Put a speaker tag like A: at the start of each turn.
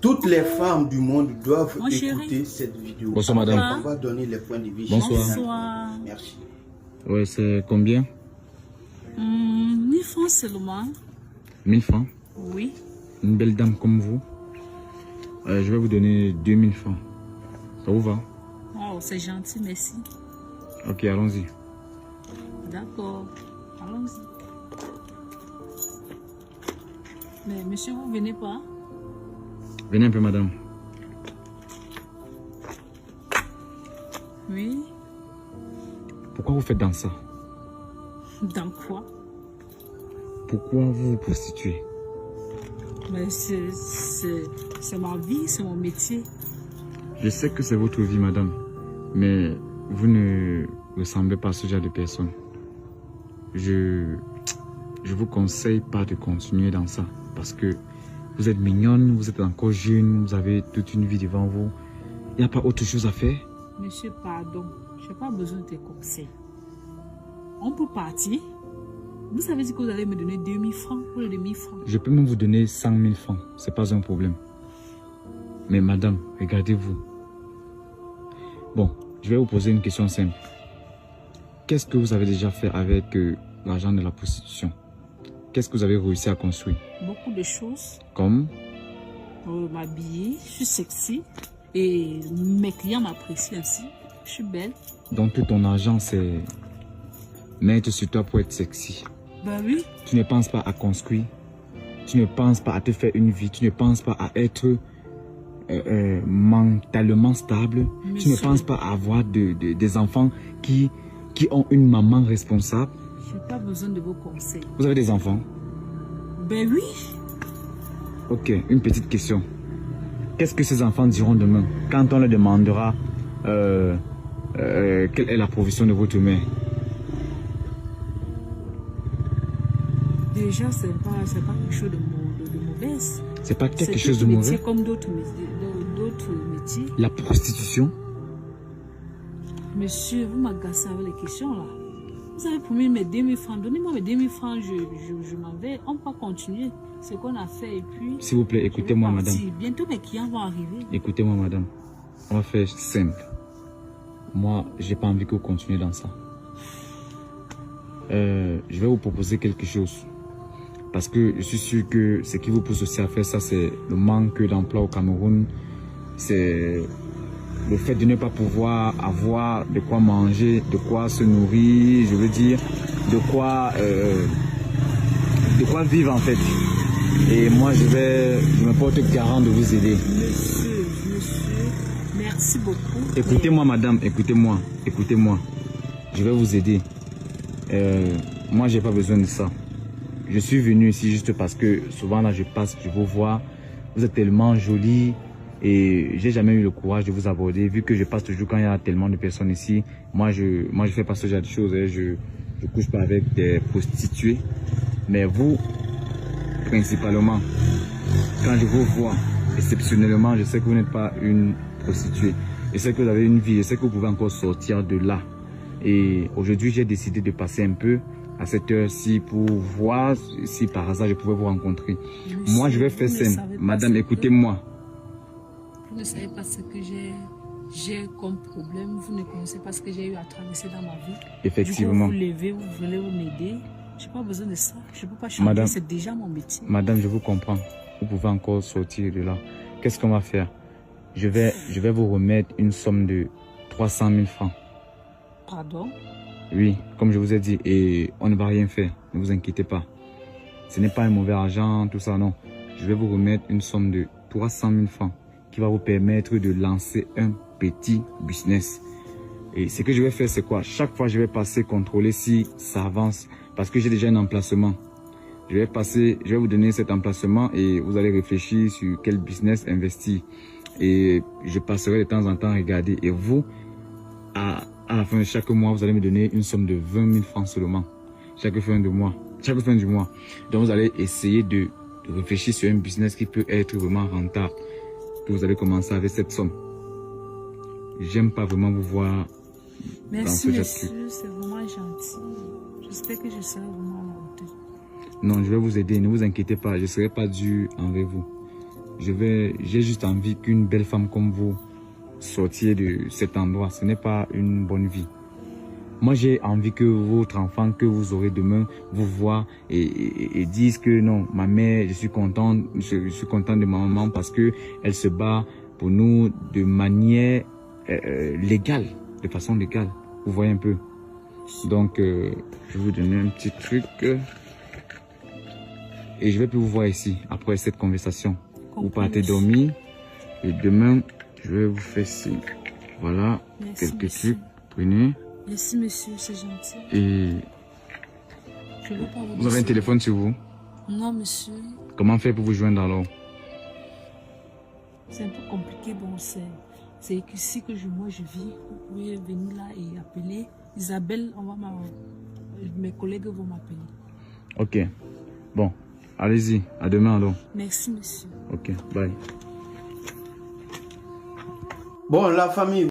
A: Toutes les femmes du monde doivent
B: Mon
A: écouter
B: chéri.
A: cette vidéo.
C: Bonsoir, madame.
A: On va donner les points de vue.
C: Bonsoir.
B: Bonsoir.
A: Merci.
C: Ouais, c'est combien?
B: 1000 francs seulement.
C: 1000 francs.
B: Oui.
C: Une belle dame comme vous. Je vais vous donner 2000 francs. Ça vous va?
B: Oh, c'est gentil, merci.
C: Ok, allons-y.
B: D'accord. Allons-y. Mais monsieur, vous venez pas?
C: Venez un peu, madame.
B: Oui.
C: Pourquoi vous faites dans ça?
B: Dans quoi?
C: Pourquoi vous vous prostituez?
B: Mais c'est ma vie, c'est mon métier.
C: Je sais que c'est votre vie, madame. Mais vous ne ressemblez pas à ce genre de personne. Je vous conseille pas de continuer dans ça. Parce que vous êtes mignonne, vous êtes encore jeune, vous avez toute une vie devant vous. Il n'y a pas autre chose à faire?
B: Monsieur, pardon. Je n'ai pas besoin de tes conseils. On peut partir. Vous savez dire que vous allez me donner 2000 francs pour les 2000 francs.
C: Je peux même vous donner 100 000 francs. C'est pas un problème. Mais madame, regardez-vous. Bon, je vais vous poser une question simple. Qu'est-ce que vous avez déjà fait avec l'argent de la prostitution? Qu'est-ce que vous avez réussi à construire?
B: Beaucoup de choses.
C: Comme?
B: M'habiller, je suis sexy. Et mes clients m'apprécient ainsi. Je suis belle.
C: Donc tout ton argent, c'est mettre sur toi pour être sexy.
B: Ben oui.
C: Tu ne penses pas à construire. Tu ne penses pas à te faire une vie. Tu ne penses pas à être mentalement stable.
B: Monsieur.
C: Tu ne penses pas à avoir des enfants qui ont une maman responsable.
B: Je n'ai pas besoin de vos conseils.
C: Vous avez des enfants?
B: Ben oui.
C: Ok, une petite question. Qu'est-ce que ces enfants diront demain quand on leur demandera quelle est la provision de votre mère?
B: Déjà, c'est pas quelque chose de mauvais.
C: C'est pas quelque
B: C'est
C: chose de
B: tout
C: mauvais?
B: métier comme d'autres métiers.
C: La prostitution?
B: Monsieur, vous m'agacez avec les questions là. Vous avez promis mes 2000 francs. Donnez-moi mes 2000 francs, je m'en vais. On peut continuer ce qu'on a fait et puis...
C: S'il vous plaît, écoutez-moi, madame.
B: Bientôt mes clients vont arriver.
C: Écoutez-moi, madame. On va faire simple. Moi, j'ai pas envie que vous continuiez dans ça. Je vais vous proposer quelque chose. Parce que je suis sûr que ce qui vous pousse aussi à faire ça, c'est le manque d'emploi au Cameroun. C'est le fait de ne pas pouvoir avoir de quoi manger, de quoi se nourrir, je veux dire, de quoi vivre en fait. Et moi, je me porte garant de vous aider.
B: Monsieur, merci beaucoup.
C: Écoutez-moi, madame, écoutez-moi. Je vais vous aider. Moi, j'ai pas besoin de ça. Je suis venu ici juste parce que souvent là, je passe, je vous vois. Vous êtes tellement jolie et j'ai jamais eu le courage de vous aborder. Vu que je passe toujours quand il y a tellement de personnes ici. Moi, je fais pas ce genre de choses. Hein. Je couche pas avec des prostituées. Mais vous, principalement, quand je vous vois, exceptionnellement, je sais que vous n'êtes pas une prostituée. Je sais que vous avez une vie. Je sais que vous pouvez encore sortir de là. Et aujourd'hui, j'ai décidé de passer un peu à cette heure-ci pour voir si par hasard je pouvais vous rencontrer.
B: Monsieur,
C: moi, je vais faire simple. Madame, écoutez-moi.
B: Vous ne savez pas ce que j'ai comme problème. Vous ne connaissez pas ce que j'ai eu à traverser dans ma vie.
C: Effectivement.
B: Du coup, vous levez, vous voulez m'aider. Je n'ai pas besoin de ça. Je ne peux pas changer. C'est déjà mon métier.
C: Madame, je vous comprends. Vous pouvez encore sortir de là. Qu'est-ce qu'on va faire? Je vais vous remettre une somme de 300 000 francs.
B: Pardon?
C: Oui, comme je vous ai dit, et on ne va rien faire, ne vous inquiétez pas. Ce n'est pas un mauvais argent, tout ça, non. Je vais vous remettre une somme de 300 000 francs qui va vous permettre de lancer un petit business. Et ce que je vais faire, c'est quoi? Chaque fois, je vais passer contrôler si ça avance, parce que j'ai déjà un emplacement. Je vais vous donner cet emplacement et vous allez réfléchir sur quel business investir. Et je passerai de temps en temps regarder. Et vous, à la fin de chaque mois, vous allez me donner une somme de 20 000 francs seulement. Chaque fin du mois. Donc vous allez essayer de réfléchir sur un business qui peut être vraiment rentable. Que vous allez commencer avec cette somme. J'aime pas vraiment vous voir dans ce genre de truc.
B: Merci, c'est vraiment gentil. J'espère que je serai vraiment à la hauteur.
C: Non, je vais vous aider, ne vous inquiétez pas, je ne serai pas dur envers vous. j'ai juste envie qu'une belle femme comme vous sortiez de cet endroit. Ce n'est pas une bonne vie. Moi, j'ai envie que votre enfant que vous aurez demain vous voit et dise que non, ma mère, je suis content de ma maman parce que elle se bat pour nous de manière légale, de façon légale. Vous voyez un peu. Donc, je vais vous donner un petit truc et je vais plus vous voir ici après cette conversation. Vous partez dormir et demain, je vais vous faire ci. Voilà, quelques trucs. Prenez.
B: Merci, monsieur, c'est gentil.
C: Et
B: Je veux pas
C: vous avez un téléphone sur vous?
B: Non, monsieur.
C: Comment faire pour vous joindre alors?
B: C'est un peu compliqué, bon, c'est ici que moi je vis. Vous pouvez venir là et appeler. Isabelle, mes collègues vont m'appeler.
C: Ok. Bon, allez-y. À demain alors.
B: Merci, monsieur.
C: Ok, bye.
A: Bon, la famille.